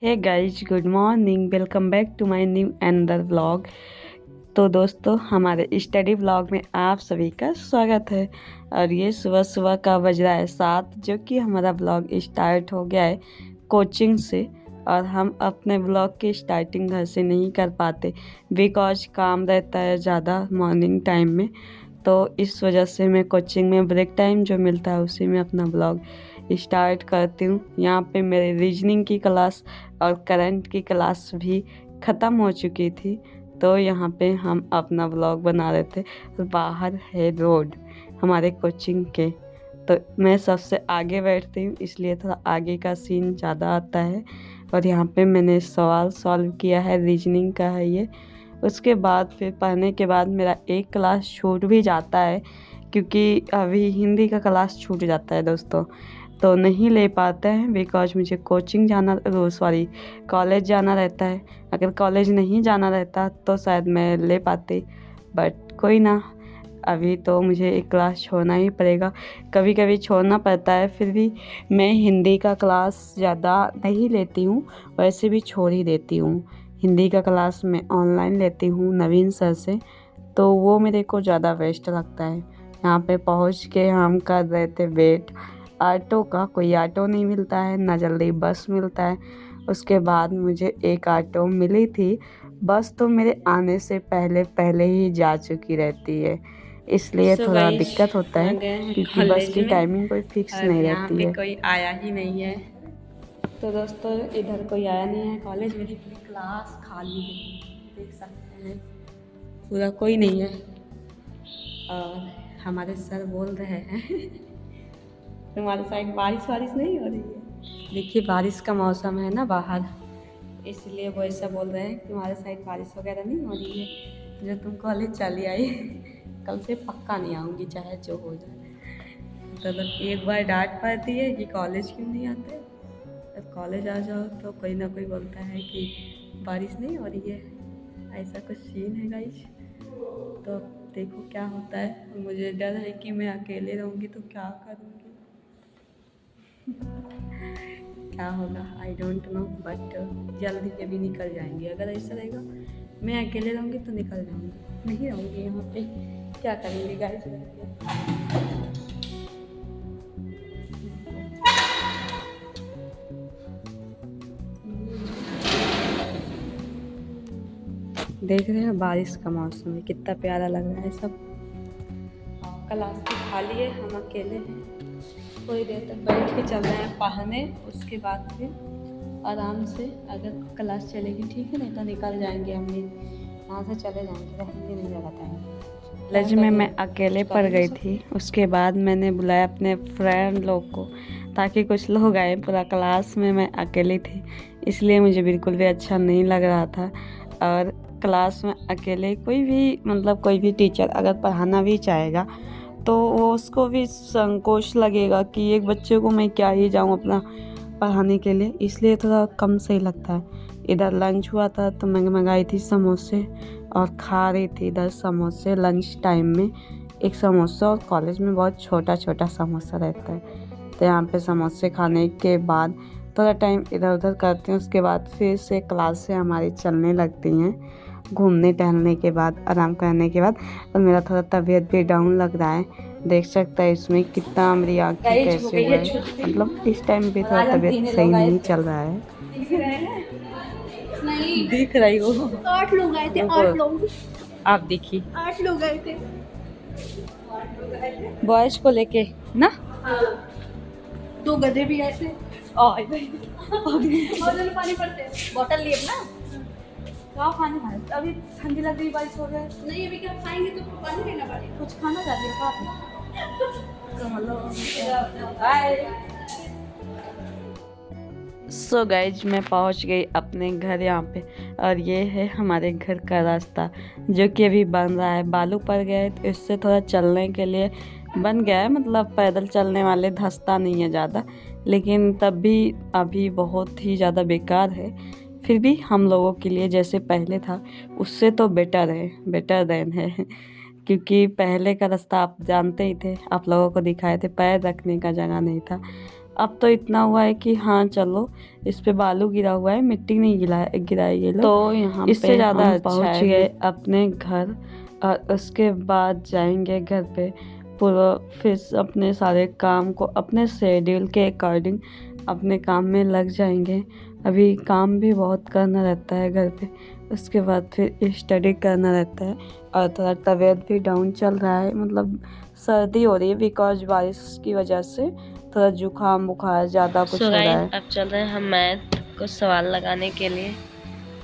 Hey guys, good morning. Welcome back to my new another vlog. तो दोस्तों, हमारे study vlog में आप सभी का स्वागत है। और ये सुबह सुबह का बज रहा है 7, जो कि हमारा व्लॉग स्टार्ट हो गया है कोचिंग से। और हम अपने व्लॉग की स्टार्टिंग घर से नहीं कर पाते, बिकॉज काम रहता है ज़्यादा मॉर्निंग टाइम में। तो इस वजह से मैं कोचिंग में ब्रेक टाइम जो मिलता है उसी में अपना ब्लॉग स्टार्ट करती हूँ। यहाँ पे मेरे रीजनिंग की क्लास और करंट की क्लास भी ख़त्म हो चुकी थी, तो यहाँ पे हम अपना ब्लॉग बना रहे थे। बाहर है रोड हमारे कोचिंग के, तो मैं सबसे आगे बैठती हूँ, इसलिए थोड़ा आगे का सीन ज़्यादा आता है। और यहाँ पे मैंने सवाल सॉल्व किया है, रीजनिंग का है ये। उसके बाद फिर पढ़ने के बाद मेरा एक क्लास छूट भी जाता है, क्योंकि अभी हिंदी का क्लास छूट जाता है दोस्तों, तो नहीं ले पाते हैं बिकॉज मुझे कोचिंग जाना कॉलेज जाना रहता है। अगर कॉलेज नहीं जाना रहता तो शायद मैं ले पाती, बट कोई ना, अभी तो मुझे एक क्लास छोड़ना ही पड़ेगा। कभी कभी छोड़ना पड़ता है, फिर भी मैं हिंदी का क्लास ज़्यादा नहीं लेती हूँ, वैसे भी छोड़ ही देती हूँ। हिंदी का क्लास मैं ऑनलाइन लेती हूँ नवीन सर से, तो वो मेरे को ज़्यादा बेस्ट लगता है। यहाँ पे पहुँच के हम कर रहे थे वेट ऑटो का, कोई ऑटो नहीं मिलता है, ना जल्दी बस मिलता है। उसके बाद मुझे एक ऑटो मिली थी, बस तो मेरे आने से पहले पहले ही जा चुकी रहती है, इसलिए थोड़ा दिक्कत होता है, क्योंकि बस की टाइमिंग कोई फिक्स नहीं रहती है। कोई आया ही नहीं है, तो दोस्तों इधर कोई आया नहीं है। कॉलेज मेरी पूरी क्लास खाली है, देख सकते हैं, पूरा कोई नहीं है। और हमारे सर बोल रहे हैं तुम्हारे साइड बारिश वारिश नहीं हो रही है। देखिए बारिश का मौसम है ना बाहर, इसलिए वो ऐसा बोल रहे हैं कि तुम्हारे साइड बारिश वगैरह नहीं हो रही है, जो तुम कॉलेज चली आई कल से पक्का नहीं आऊँगी, चाहे जो हो जाए। तो एक बार डांट पड़ती है कि कॉलेज क्यों नहीं आते, जब कॉलेज आ जाओ तो कोई ना कोई बोलता है कि बारिश नहीं हो रही है। ऐसा कुछ सीन है गाइस, तो देखो क्या होता है। मुझे डर है कि मैं अकेले रहूँगी तो क्या करूँगी क्या होगा आई डोंट नो, बट जल्दी ये भी निकल जाएंगे। अगर ऐसा रहेगा मैं अकेले रहूँगी तो निकल जाऊँगी, नहीं रहूँगी यहाँ पे, क्या करेंगे गाइस। देख रहे हैं बारिश का मौसम है, कितना प्यारा लग रहा है सब। क्लास भी खाली है, हम अकेले हैं। थोड़ी देर तक बैठ के चल रहे हैं पढ़ने, उसके बाद फिर आराम से अगर क्लास चलेगी ठीक है, नहीं तो निकल जाएंगे। हम यहाँ से चले जाएंगे, रहेंगे नहीं ज़्यादा टाइम। कॉलेज में मैं अकेले पढ़ गई थी, उसके बाद मैंने बुलाया अपने फ्रेंड लोग को, ताकि कुछ लोग आए। पूरा क्लास में मैं अकेली थी, इसलिए मुझे बिल्कुल भी अच्छा नहीं लग रहा था। और क्लास में अकेले कोई भी टीचर अगर पढ़ाना भी चाहेगा तो वो उसको भी संकोच लगेगा कि एक बच्चे को मैं क्या ही जाऊँ अपना पढ़ाने के लिए, इसलिए थोड़ा कम सही लगता है। इधर लंच हुआ था तो मैं मंगाई थी समोसे और खा रही थी इधर समोसे लंच टाइम में। एक समोसा, और कॉलेज में बहुत छोटा छोटा समोसा रहता है, तो यहाँ पे समोसे खाने के बाद थोड़ा टाइम इधर उधर करते हैं। उसके बाद फिर से क्लास से हमारी चलने लगती हैं, घूमने टहलने के बाद, आराम करने के बाद। और मेरा थोड़ा तबीयत भी डाउन लग रहा है, देख सकता है इसमें कितना मेरी आँखें कैसे हुआ है। मतलब इस टाइम भी थोड़ा तबीयत सही नहीं चल रहा है। नहीं दिख रही हो, 8 लोग आए थे, 8 लोग, आप देखिए 8 लोग आए थे। बॉयज को लेके ना, 2 गधे भी आए थे। और दोनों पानी पड़ते बोतल लिए ना, क्या खाने खाए अभी, ठंडी लग रही, बारिश हो गई। नहीं अभी क्या खाएंगे तो पानी लेना पड़ेगा। कुछ खाना चाहती हो सो गाइज, मैं पहुंच गई अपने घर यहाँ पे। और ये है हमारे घर का रास्ता, जो कि अभी बन रहा है। बालू पड़ गए तो इससे थोड़ा चलने के लिए बन गया है, मतलब पैदल चलने वाले धंसता नहीं है ज़्यादा, लेकिन तब भी अभी बहुत ही ज़्यादा बेकार है। फिर भी हम लोगों के लिए जैसे पहले था उससे तो बेटर देन है क्योंकि पहले का रास्ता आप जानते ही थे, आप लोगों को दिखाए थे, पैर रखने का जगह नहीं था। अब तो इतना हुआ है कि हाँ चलो, इस पे बालू गिरा हुआ है, मिट्टी नहीं गिराई ये लोग। तो यहाँ इससे ज़्यादा हम पहुँच गए अपने घर, और उसके बाद जाएंगे घर पे पूरा, फिर अपने सारे काम को अपने शेड्यूल के अकॉर्डिंग अपने काम में लग जाएंगे। अभी काम भी बहुत करना रहता है घर पे, उसके बाद फिर स्टडी करना रहता है। और थोड़ा तबीयत भी डाउन चल रहा है, मतलब सर्दी हो रही है बिकॉज बारिश की वजह से थोड़ा जुकाम बुखार ज़्यादा कुछ हो रहा है। अब चल रहे हैं हम मैथ को सवाल लगाने के लिए,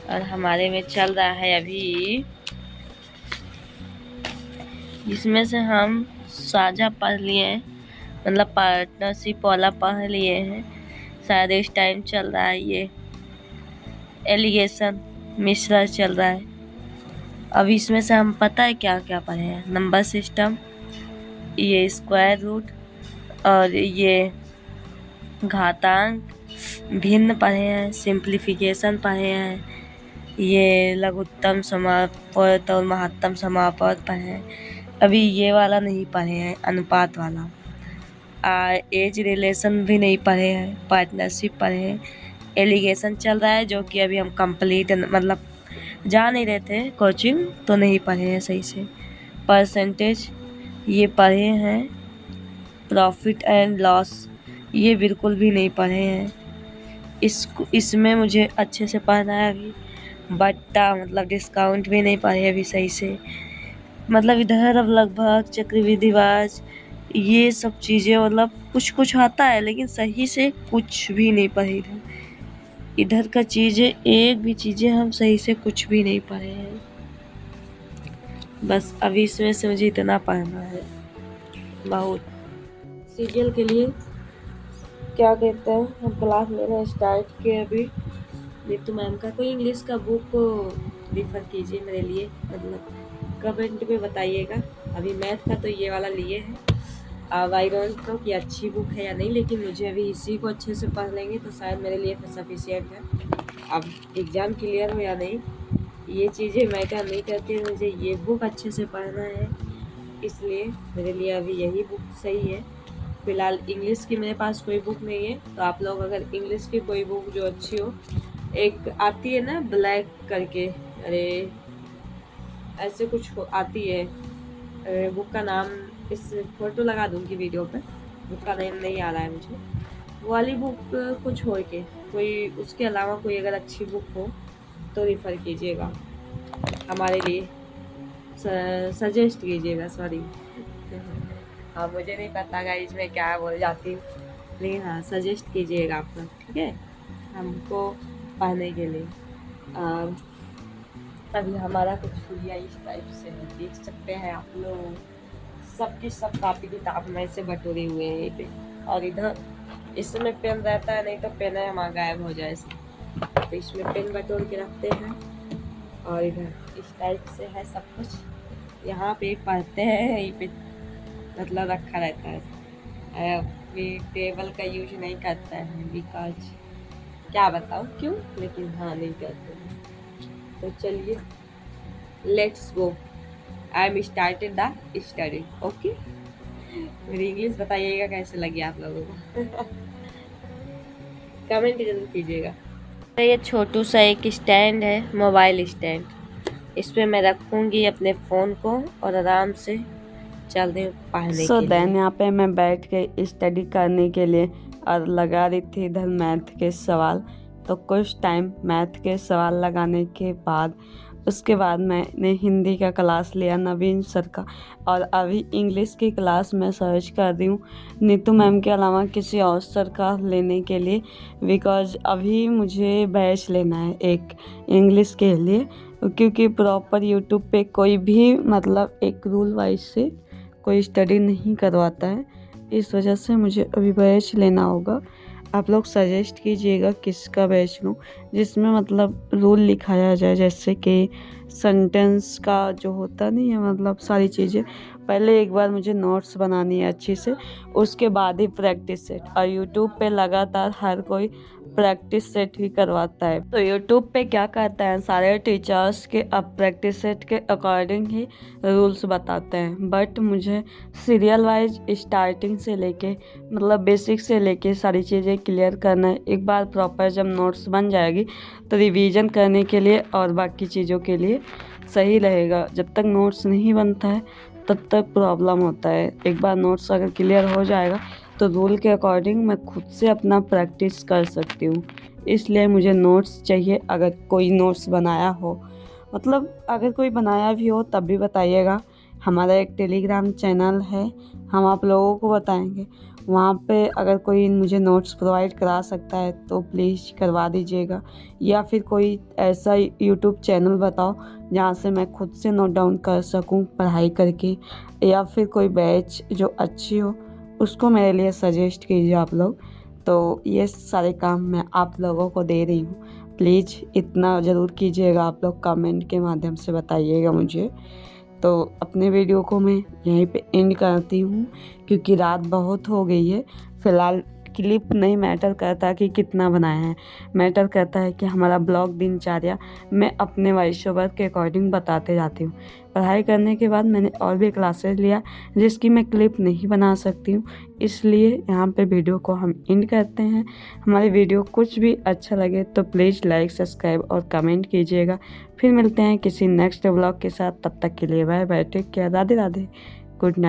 और हमारे में चल रहा है अभी, जिसमें से हम साझा पढ़ लिए हैं, मतलब पार्टनरशिप वाला पढ़ लिए हैं। शायद इस टाइम चल रहा है ये एलिगेशन मिश्रा चल रहा है। अब इसमें से हम पता है क्या क्या पढ़े हैं, नंबर सिस्टम, ये स्क्वायर रूट, और ये घातांक, भिन्न पढ़े हैं, सिंप्लीफिकेशन पढ़े हैं, ये लघुत्तम समापवर्त और महत्तम समापवर्त पढ़े हैं। अभी ये वाला नहीं पढ़े हैं, अनुपात वाला। एज रिलेशन भी नहीं पढ़े हैं, पार्टनरशिप पढ़े हैं। एलिगेशन चल रहा है जो कि अभी हम कंप्लीट मतलब जा नहीं रहे थे कोचिंग, तो नहीं पढ़े हैं सही से। परसेंटेज ये पढ़े हैं। प्रॉफिट एंड लॉस ये बिल्कुल भी नहीं पढ़े हैं। इसमें मुझे अच्छे से पढ़ना है अभी। बट्टा मतलब डिस्काउंट भी नहीं पढ़े अभी सही से। मतलब इधर अब लगभग चक्रवृद्धि ब्याज ये सब चीज़ें मतलब कुछ कुछ आता है, लेकिन सही से कुछ भी नहीं पढ़े इधर का चीज़ें, एक भी चीज़ें हम सही से कुछ भी नहीं पढ़े हैं। बस अभी इसमें से मुझे इतना पढ़ना है बहुत। सीरियल के लिए क्या कहते हैं, हम क्लास लेना स्टार्ट किए अभी। नीतू मैम का कोई इंग्लिश का बुक को रिफ़र कीजिए मेरे लिए, मतलब कमेंट में बताइएगा। अभी मैथ का तो ये वाला लिए हैं। अब आई डोंट नो कि अच्छी बुक है या नहीं, लेकिन मुझे अभी इसी को अच्छे से पढ़ लेंगे तो शायद मेरे लिए तो सफिशिएंट है। अब एग्ज़ाम क्लियर हो या नहीं ये चीज़ें मैटर नहीं करती है, मुझे ये बुक अच्छे से पढ़ना है, इसलिए मेरे लिए अभी यही बुक सही है। फ़िलहाल इंग्लिश की मेरे पास कोई बुक नहीं है, तो आप लोग अगर इंग्लिश की कोई बुक जो अच्छी हो, एक आती है ना ब्लैक करके, अरे ऐसे कुछ आती है, बुक का नाम इस फोटो लगा दूँगी वीडियो पे, बुक का नेम नहीं आ रहा है मुझे। वो वाली बुक को छोड़ के कोई उसके अलावा कोई अगर अच्छी बुक हो तो रिफ़र कीजिएगा, हमारे लिए सजेस्ट कीजिएगा, सॉरी। हाँ मुझे नहीं पता गाइस मैं क्या बोल जाती हूँ, लेकिन हाँ सजेस्ट कीजिएगा आप लोग, ठीक है, हमको पढ़ने के लिए। अभी हमारा कुछ हुलिया इस टाइप से है, देख सकते हैं आप लोग, सबकी सब कापी किताब में से बटोरे हुए हैं ये पे। और इधर इसमें पेन रहता है, नहीं तो पेन है हमारा गायब हो जाए, तो इसमें पेन बटोर के रखते हैं। और इधर इस टाइप से है सब कुछ, यहाँ पे पढ़ते हैं, यहीं पे मतलब रखा रहता है। अभी टेबल का यूज नहीं करता है बिकॉज क्या बताऊँ क्यों, लेकिन हाँ नहीं करते हैं। तो चलिए let's go, I am started the study. Okay, मेरी इंग्लिश बताइएगा कैसे लगी आप लोगों को कमेंट जरूर कीजिएगा। तो ये छोटू सा एक स्टैंड है, मोबाइल स्टैंड, इस पे मैं रखूँगी अपने फ़ोन को और आराम से चल रही हूँ पढ़ने के लिए। देन यहाँ पे मैं बैठ के स्टडी करने के लिए और लगा रही थी इधर मैथ के सवाल। तो कुछ टाइम मैथ के सवाल लगाने के बाद उसके बाद मैंने हिंदी का क्लास लिया नवीन सर का, और अभी इंग्लिश की क्लास में सर्च कर रही हूँ नीतू मैम के अलावा किसी और सर का लेने के लिए, बिकॉज अभी मुझे बैच लेना है एक इंग्लिश के लिए, क्योंकि प्रॉपर यूट्यूब पे कोई भी मतलब एक रूल वाइज से कोई स्टडी नहीं करवाता है, इस वजह से मुझे अभी बैच लेना होगा। आप लोग सजेस्ट कीजिएगा किसका बैच लूँ जिसमें मतलब रूल लिखाया जाए, जैसे कि सेंटेंस का जो होता नहीं है, मतलब सारी चीज़ें पहले एक बार मुझे नोट्स बनानी है अच्छी से, उसके बाद ही प्रैक्टिस सेट। और यूट्यूब पे लगातार हर कोई प्रैक्टिस सेट ही करवाता है। तो यूट्यूब पे क्या करता है, सारे टीचर्स के अब प्रैक्टिस सेट के अकॉर्डिंग ही रूल्स बताते हैं, बट मुझे सीरियल वाइज स्टार्टिंग से लेके मतलब बेसिक से लेके सारी चीज़ें क्लियर करना है। एक बार प्रॉपर जब नोट्स बन जाएगी तो रिवीजन करने के लिए और बाकी चीज़ों के लिए सही रहेगा। जब तक नोट्स नहीं बनता है तब तक प्रॉब्लम होता है। एक बार नोट्स अगर क्लियर हो जाएगा तो रूल के अकॉर्डिंग मैं खुद से अपना प्रैक्टिस कर सकती हूँ। इसलिए मुझे नोट्स चाहिए। अगर कोई नोट्स बनाया हो, मतलब अगर कोई बनाया भी हो तब भी बताइएगा। हमारा एक टेलीग्राम चैनल है, हम आप लोगों को बताएंगे। वहाँ पे अगर कोई मुझे नोट्स प्रोवाइड करा सकता है तो प्लीज़ करवा दीजिएगा, या फिर कोई ऐसा यूट्यूब चैनल बताओ जहाँ से मैं खुद से नोट डाउन कर सकूँ पढ़ाई करके, या फिर कोई बैच जो अच्छी हो उसको मेरे लिए सजेस्ट कीजिए आप लोग। तो ये सारे काम मैं आप लोगों को दे रही हूँ, प्लीज़ इतना ज़रूर कीजिएगा। आप लोग कमेंट के माध्यम से बताइएगा मुझे। तो अपने वीडियो को मैं यहीं पे एंड करती हूँ क्योंकि रात बहुत हो गई है। फ़िलहाल क्लिप नहीं मैटर करता कि कितना बनाया है, मैटर करता है कि हमारा ब्लॉग दिनचर्या मैं अपने वॉइस ओवर के अकॉर्डिंग बताते जाती हूँ। पढ़ाई करने के बाद मैंने और भी क्लासेस लिया जिसकी मैं क्लिप नहीं बना सकती हूँ, इसलिए यहाँ पे वीडियो को हम एंड करते हैं। हमारी वीडियो कुछ भी अच्छा लगे तो प्लीज़ लाइक, सब्सक्राइब और कमेंट कीजिएगा। फिर मिलते हैं किसी नेक्स्ट व्लॉग के साथ, तब तक के लिए bye bye, take care, Radhe Radhe, good night.